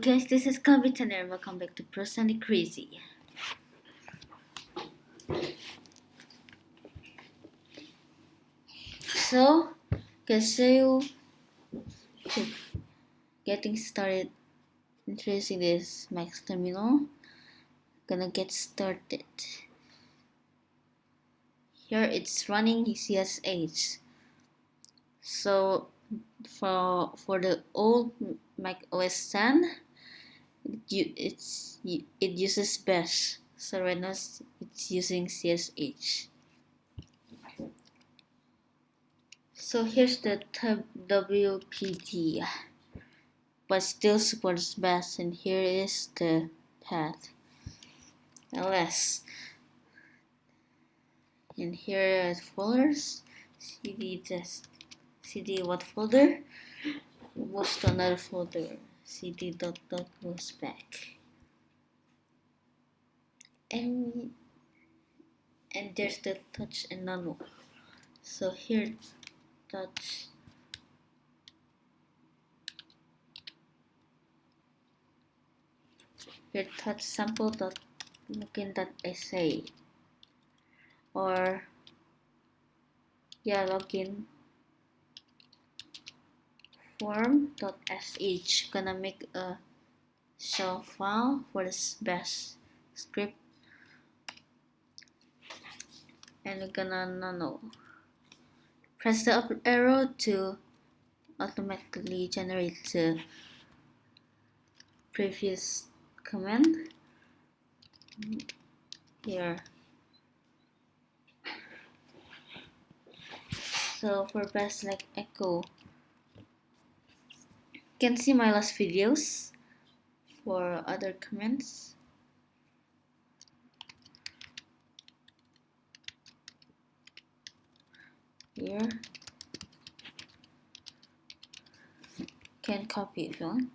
Guys, this is Kavitan and welcome back to Personally Crazy. So, guys, so getting started introducing this Max Terminal. Gonna get started. Here it's running CSH. So for the old Mac OS X, it uses Bash. So right now it's using CSH. So here's the WPD, but still supports Bash, and here is the path ls, and here are the folders. cd what folder, moves to another folder, cd dot moves back, and there's the touch and nano. So here touch, here touch sample dot login dot sa, or login form.sh. Gonna make a shell file for this bash script, and we're gonna nano. Press the up arrow to automatically generate the previous command here. So for bash like echo, you can see my last videos for other commands. Here, can copy if you want.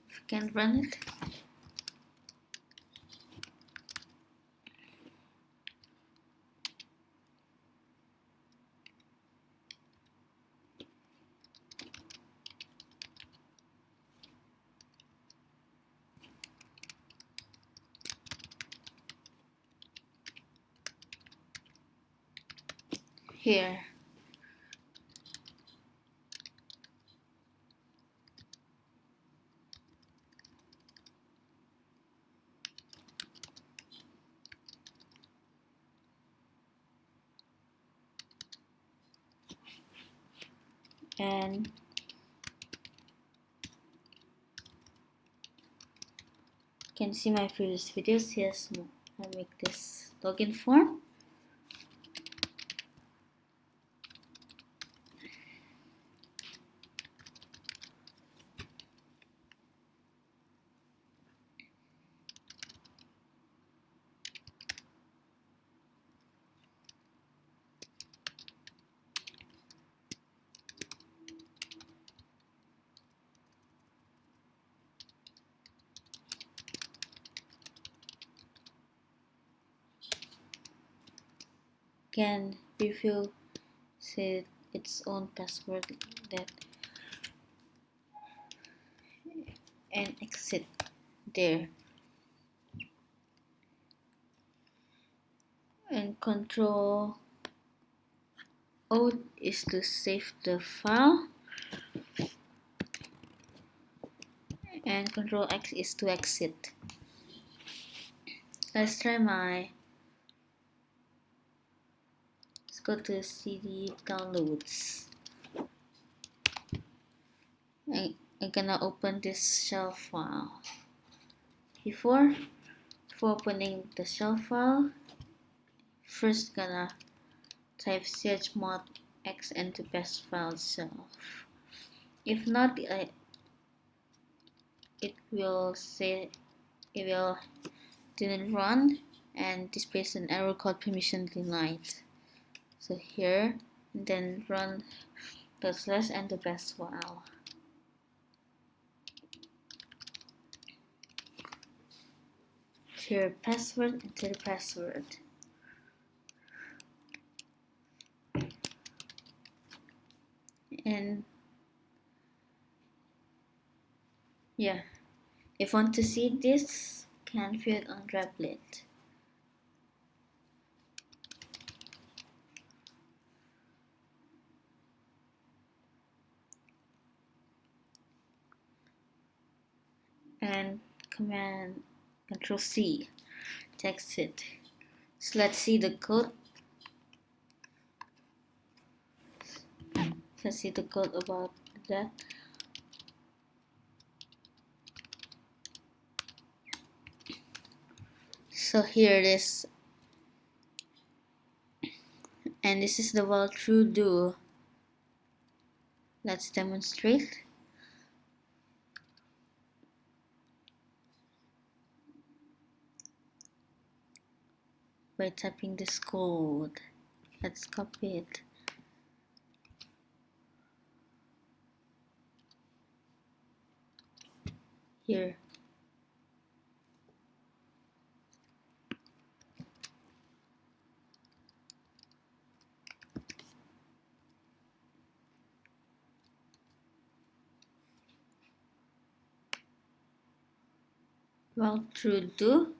If you can run it. Here, and can see my previous videos. Yes, I make this login form. Can review set its own password that and exit there, and control O is to save the file, and control X is to exit. Let's try let's go to CD downloads. I'm gonna open this shell file. Before opening the shell file, first gonna type chmod x into best file itself. If not, it will say it will didn't run and displays an error called permission denied. So here, and then run // and the best while. Here password, enter the password. And yeah, if you want to see this, can view it on Replit. And command Control C, text it. So let's see the code. Let's see the code about that. So here it is, and this is the while true do. Let's demonstrate. By typing this code. Let's copy it. Here. While true do.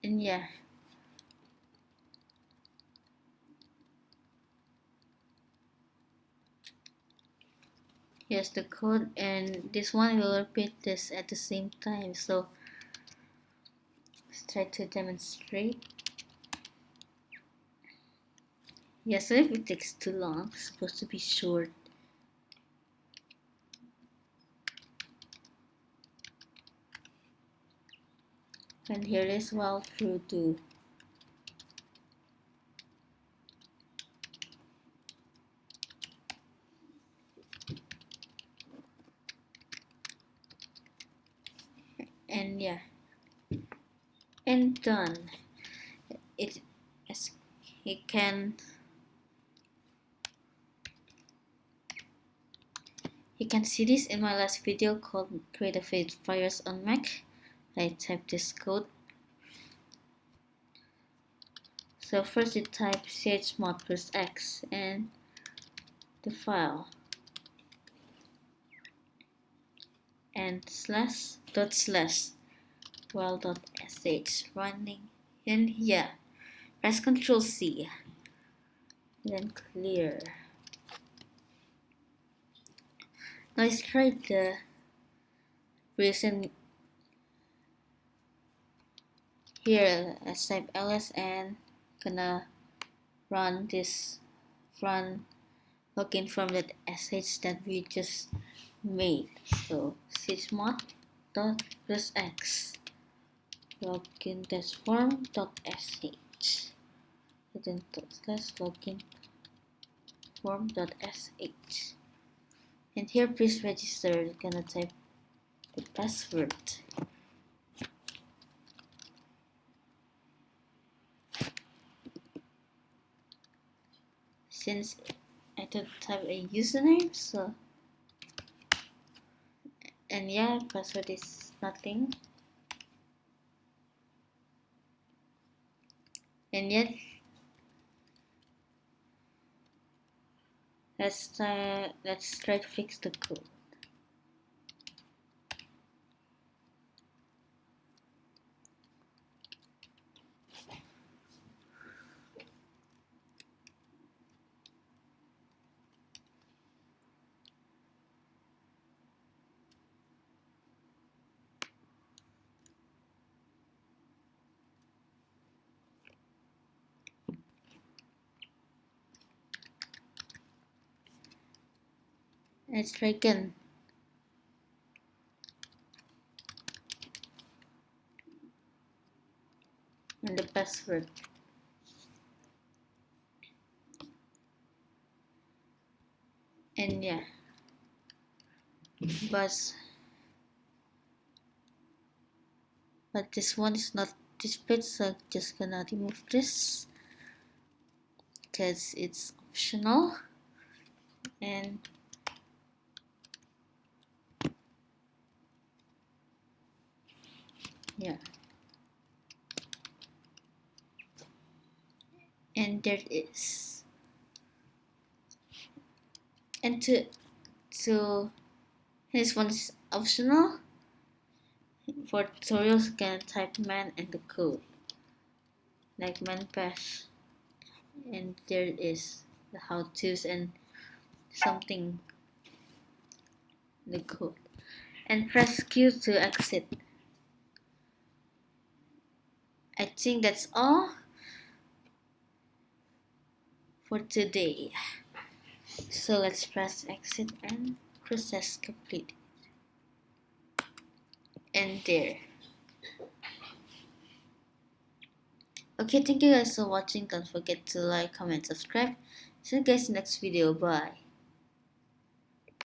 And yeah. Here's the code, and this one will repeat this at the same time. So let's try to demonstrate. Yes, so if it takes too long, it's supposed to be short. And here is while true do. And yeah, and done. It as you can see this in my last video called Create a Virus on Mac. I type this code. So first you type chmod plus x and the file and // while.sh running, and yeah, press Ctrl C, then clear. Now let's try the recent. Here let's type ls and gonna run this login from that sh that we just made. So chmod.+x login form.sh, then /login form.sh, and here please register. You're gonna type the password. Since I don't have a username, so and yeah, password is nothing. And yet let's try to fix the code. Let's try again. And the password. And yeah, but this one is not displayed, so I'm just gonna remove this because it's optional. And yeah, and there it is. And this one is optional. For tutorials, you can type man and the code like manpass, and there it is, the how to's and something, the code, and press Q to exit. I think that's all for today. So let's press exit and process complete. And there. Okay, thank you guys for watching. Don't forget to like, comment, subscribe. See you guys in the next video. Bye.